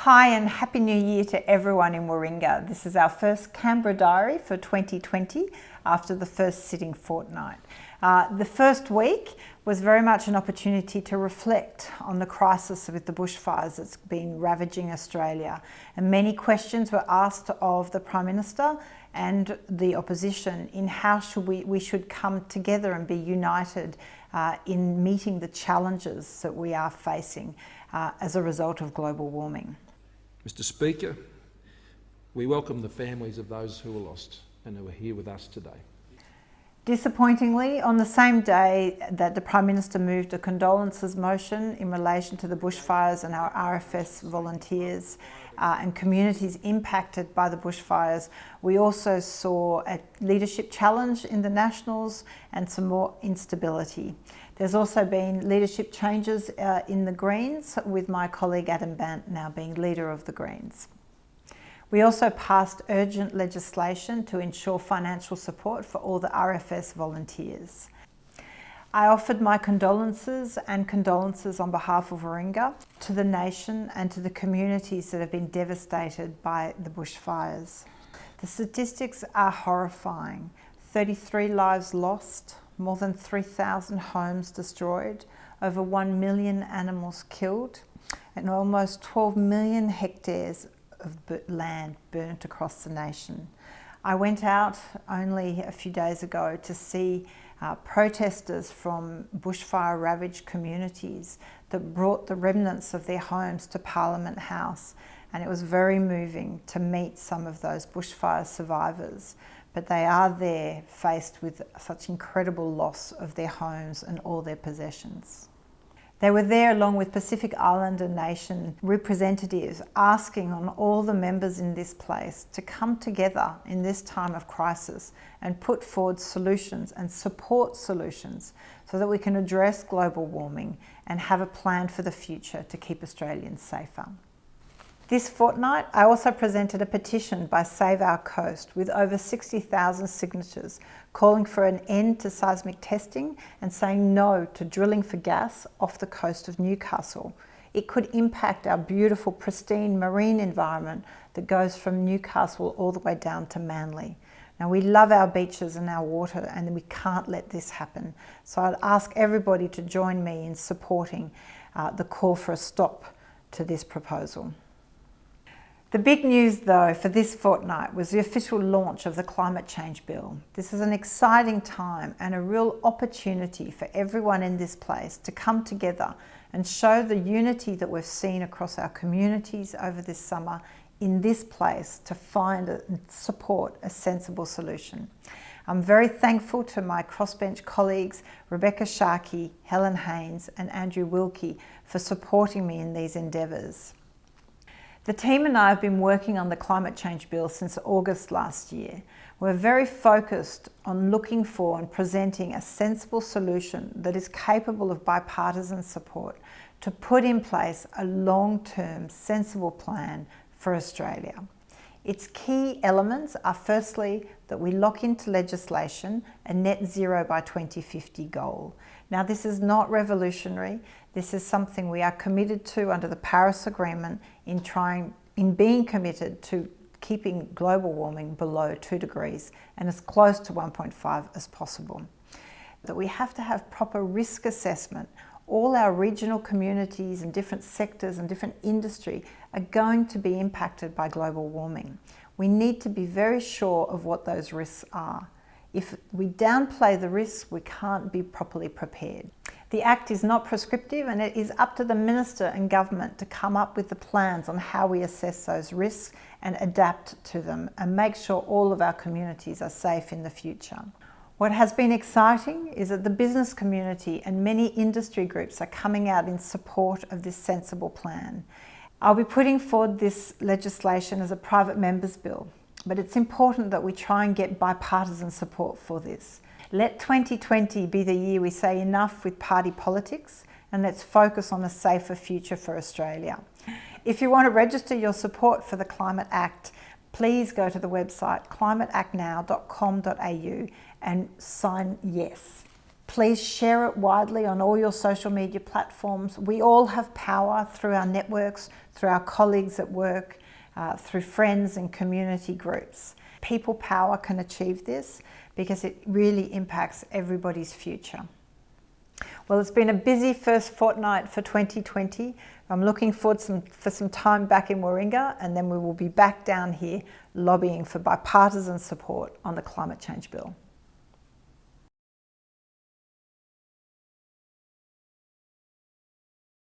Hi and Happy New Year to everyone in Warringah. This is our first Canberra diary for 2020 after the first sitting fortnight. The first week was very much an opportunity to reflect on the crisis with the bushfires that's been ravaging Australia. And many questions were asked of the Prime Minister and the opposition in how we should come together and be united in meeting the challenges that we are facing as a result of global warming. Mr Speaker, we welcome the families of those who were lost and who are here with us today. Disappointingly, on the same day that the Prime Minister moved a condolences motion in relation to the bushfires and our RFS volunteers and communities impacted by the bushfires, we also saw a leadership challenge in the Nationals and some more instability. There's also been leadership changes in the Greens, with my colleague Adam Bant now being leader of the Greens. We also passed urgent legislation to ensure financial support for all the RFS volunteers. I offered my condolences on behalf of Warringah to the nation and to the communities that have been devastated by the bushfires. The statistics are horrifying. 33 lives lost, more than 3,000 homes destroyed, over 1 million animals killed, and almost 12 million hectares of land burnt across the nation. I went out only a few days ago to see protesters from bushfire ravaged communities that brought the remnants of their homes to Parliament House, and it was very moving to meet some of those bushfire survivors. But they are there faced with such incredible loss of their homes and all their possessions. They were there along with Pacific Islander Nation representatives, asking on all the members in this place to come together in this time of crisis and put forward solutions and support solutions so that we can address global warming and have a plan for the future to keep Australians safer. This fortnight, I also presented a petition by Save Our Coast with over 60,000 signatures calling for an end to seismic testing and saying no to drilling for gas off the coast of Newcastle. It could impact our beautiful, pristine marine environment that goes from Newcastle all the way down to Manly. Now, we love our beaches and our water, and we can't let this happen. So I'd ask everybody to join me in supporting the call for a stop to this proposal. The big news, though, for this fortnight was the official launch of the Climate Change Bill. This is an exciting time and a real opportunity for everyone in this place to come together and show the unity that we've seen across our communities over this summer in this place to find and support a sensible solution. I'm very thankful to my crossbench colleagues, Rebecca Sharkey, Helen Haynes and Andrew Wilkie, for supporting me in these endeavours. The team and I have been working on the Climate Change Bill since August last year. We're very focused on looking for and presenting a sensible solution that is capable of bipartisan support to put in place a long-term, sensible plan for Australia. Its key elements are firstly that we lock into legislation a net zero by 2050 goal. Now, this is not revolutionary. This is something we are committed to under the Paris Agreement in being committed to keeping global warming below 2 degrees and as close to 1.5 as possible. That we have to have proper risk assessment. All our regional communities and different sectors and different industry are going to be impacted by global warming. We need to be very sure of what those risks are. If we downplay the risks, we can't be properly prepared. The Act is not prescriptive, and it is up to the Minister and Government to come up with the plans on how we assess those risks and adapt to them and make sure all of our communities are safe in the future. What has been exciting is that the business community and many industry groups are coming out in support of this sensible plan. I'll be putting forward this legislation as a private member's bill, but it's important that we try and get bipartisan support for this. Let 2020 be the year we say enough with party politics and let's focus on a safer future for Australia. If you want to register your support for the Climate Act, please go to the website climateactnow.com.au and sign yes. Please share it widely on all your social media platforms. We all have power through our networks, through our colleagues at work, through friends and community groups. People power can achieve this because it really impacts everybody's future. Well, it's been a busy first fortnight for 2020. I'm looking forward for some time back in Warringah, and then we will be back down here lobbying for bipartisan support on the climate change bill.